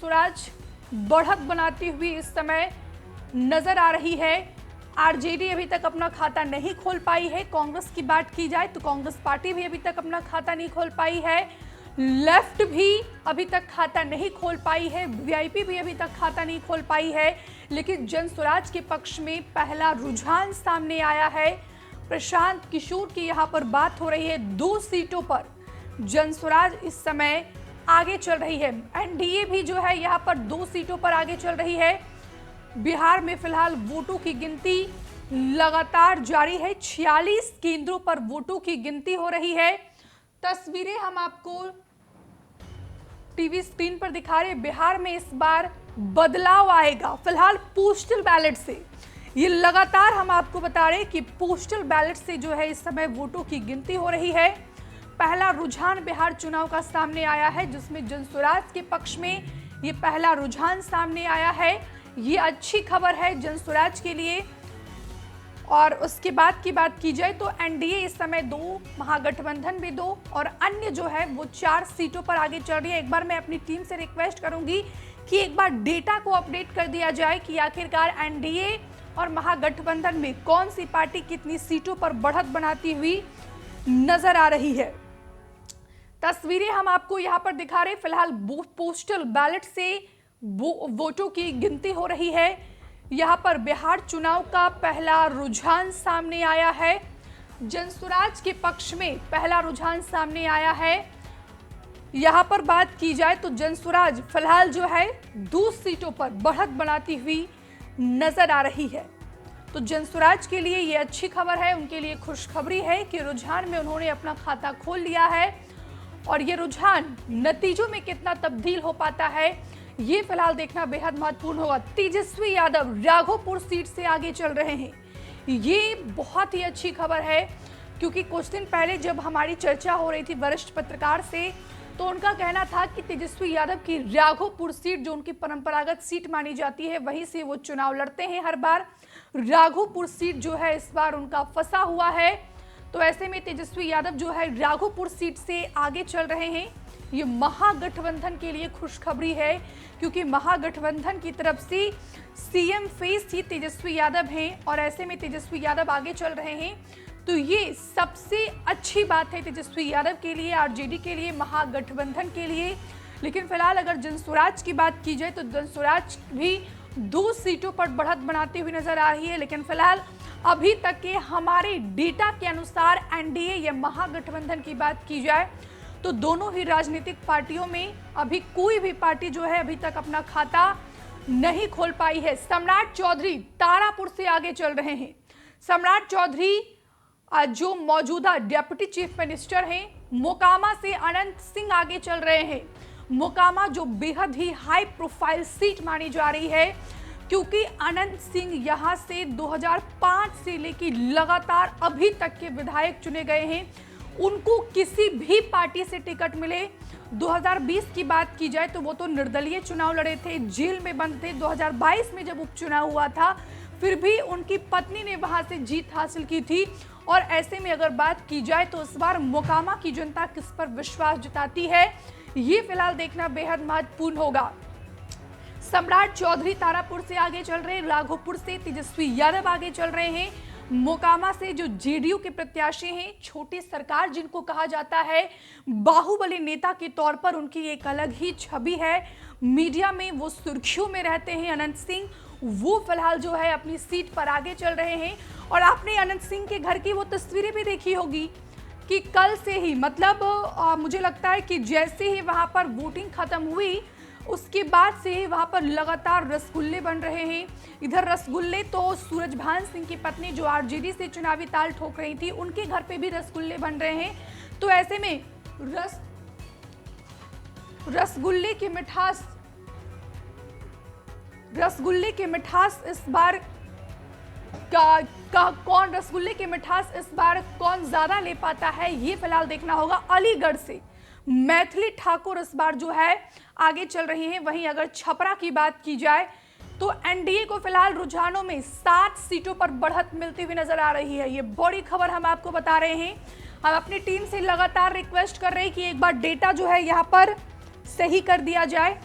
स्वराज बढ़त बनाती हुई इस समय नजर आ रही है। आरजेडी अभी तक अपना खाता नहीं खोल पाई है। कांग्रेस की बात की जाए तो कांग्रेस पार्टी भी अभी तक अपना खाता नहीं खोल पाई है। लेफ्ट भी अभी तक खाता नहीं खोल पाई है। वीआईपी भी अभी तक खाता नहीं खोल पाई है। लेकिन जन स्वराज के पक्ष में पहला रुझान सामने आया है। प्रशांत किशोर की यहाँ पर बात हो रही है। 2 सीटों पर जन स्वराज इस समय आगे चल रही है। एनडीए भी जो है यहाँ पर 2 सीटों पर आगे चल रही है। बिहार में फिलहाल वोटों की गिनती लगातार जारी है। 46 केंद्रों पर वोटों की गिनती हो रही है। तस्वीरें हम आपको टीवी स्क्रीन पर दिखा रहे हैं। बिहार में इस बार बदलाव आएगा। फिलहाल पोस्टल बैलेट से ये लगातार हम आपको बता रहे हैं कि पोस्टल बैलेट से जो है इस समय वोटों की गिनती हो रही है। पहला रुझान बिहार चुनाव का सामने आया है, जिसमें जन स्वराज के पक्ष में ये पहला रुझान सामने आया है। ये अच्छी खबर है जन स्वराज के लिए। और उसके बाद की बात की जाए तो एनडीए इस समय 2, महागठबंधन भी 2 और अन्य जो है वो 4 सीटों पर आगे चल रही है। एक बार मैं अपनी टीम से रिक्वेस्ट करूंगी कि एक बार डेटा को अपडेट कर दिया जाए कि आखिरकार एनडीए और महागठबंधन में कौन सी पार्टी कितनी सीटों पर बढ़त बनाती हुई नजर आ रही है। तस्वीरें हम आपको यहाँ पर दिखा रहे हैं। फिलहाल पोस्टल बैलेट से वोटों की गिनती हो रही है। यहाँ पर बिहार चुनाव का पहला रुझान सामने आया है। जन स्वराज के पक्ष में पहला रुझान सामने आया है। यहाँ पर बात की जाए तो जन स्वराज फिलहाल जो है 2 सीटों पर बढ़त बनाती हुई नजर आ रही है। तो जन स्वराज के लिए ये अच्छी खबर है, उनके लिए खुशखबरी है कि रुझान में उन्होंने अपना खाता खोल लिया है। और ये रुझान नतीजों में कितना तब्दील हो पाता है, ये फिलहाल देखना बेहद महत्वपूर्ण होगा। तेजस्वी यादव राघोपुर सीट से आगे चल रहे हैं। ये बहुत ही अच्छी खबर है, क्योंकि कुछ दिन पहले जब हमारी चर्चा हो रही थी वरिष्ठ पत्रकार से, तो उनका कहना था कि तेजस्वी यादव की राघोपुर सीट, जो उनकी परंपरागत सीट मानी जाती है, वहीं से वो चुनाव लड़ते हैं हर बार। राघोपुर सीट जो है इस बार उनका फंसा हुआ है। तो ऐसे में तेजस्वी यादव जो है राघोपुर सीट से आगे चल रहे हैं। ये महागठबंधन के लिए खुशखबरी है, क्योंकि महागठबंधन की तरफ से सीएम फेस ही तेजस्वी यादव हैं और ऐसे में तेजस्वी यादव आगे चल रहे हैं। तो ये सबसे अच्छी बात है तेजस्वी यादव के लिए, आरजेडी के लिए, महागठबंधन के लिए। लेकिन फिलहाल अगर जन स्वराज की बात की जाए तो जन स्वराज भी 2 सीटों पर बढ़त बनाती हुई नजर आ रही है। लेकिन फिलहाल अभी तक के हमारे डेटा के अनुसार एनडीए या महागठबंधन की बात की जाए तो दोनों ही राजनीतिक पार्टियों में अभी कोई भी पार्टी जो है अभी तक अपना खाता नहीं खोल पाई है। सम्राट चौधरी तारापुर से आगे चल रहे हैं। सम्राट चौधरी जो मौजूदा डिप्टी चीफ मिनिस्टर हैं, मोकामा से अनंत सिंह आगे चल रहे हैं। मोकामा जो बेहद ही हाई प्रोफाइल सीट मानी जा रही है, क्योंकि अनंत सिंह यहां से 2005 से लेकर लगातार अभी तक के विधायक चुने गए हैं। उनको किसी भी पार्टी से टिकट मिले, 2020 की बात की जाए तो वो तो निर्दलीय चुनाव लड़े थे, जेल में बंद थे। 2022 में जब उपचुनाव हुआ था, फिर भी उनकी पत्नी ने वहां से जीत हासिल की थी। और ऐसे में अगर बात की जाए तो इस बार मोकामा की जनता किस पर विश्वास जताती है, ये फिलहाल देखना बेहद महत्वपूर्ण होगा। सम्राट चौधरी तारापुर से आगे चल रहे हैं, राघोपुर से तेजस्वी यादव आगे चल रहे हैं, मोकामा से जो जेडीयू के प्रत्याशी हैं, छोटी सरकार जिनको कहा जाता है, बाहुबली नेता के तौर पर उनकी एक अलग ही छवि है। मीडिया में वो सुर्खियों में रहते हैं। अनंत सिंह वो फिलहाल जो है अपनी सीट पर आगे चल रहे हैं। और आपने अनंत सिंह के घर की वो तस्वीरें भी देखी होगी कि कल से ही, मतलब मुझे लगता है कि जैसे ही वहां पर वोटिंग खत्म हुई, उसके बाद से ही वहां पर लगातार रसगुल्ले बन रहे हैं। इधर रसगुल्ले तो सूरजभान सिंह की पत्नी जो आरजेडी से चुनावी ताल ठोक रही थी, उनके घर पे भी रसगुल्ले बन रहे हैं। तो ऐसे में रसगुल्ले की मिठास इस बार कौन रसगुल्ले की मिठास इस बार कौन ज्यादा ले पाता है, ये फिलहाल देखना होगा। अलीगढ़ से मैथिली ठाकुर इस बार जो है आगे चल रही हैं। वहीं अगर छपरा की बात की जाए तो एनडीए को फिलहाल रुझानों में 7 सीटों पर बढ़त मिलती हुई नजर आ रही है। ये बड़ी खबर हम आपको बता रहे हैं। हम अपनी टीम से लगातार रिक्वेस्ट कर रहे हैं कि एक बार डेटा जो है यहाँ पर सही कर दिया जाए।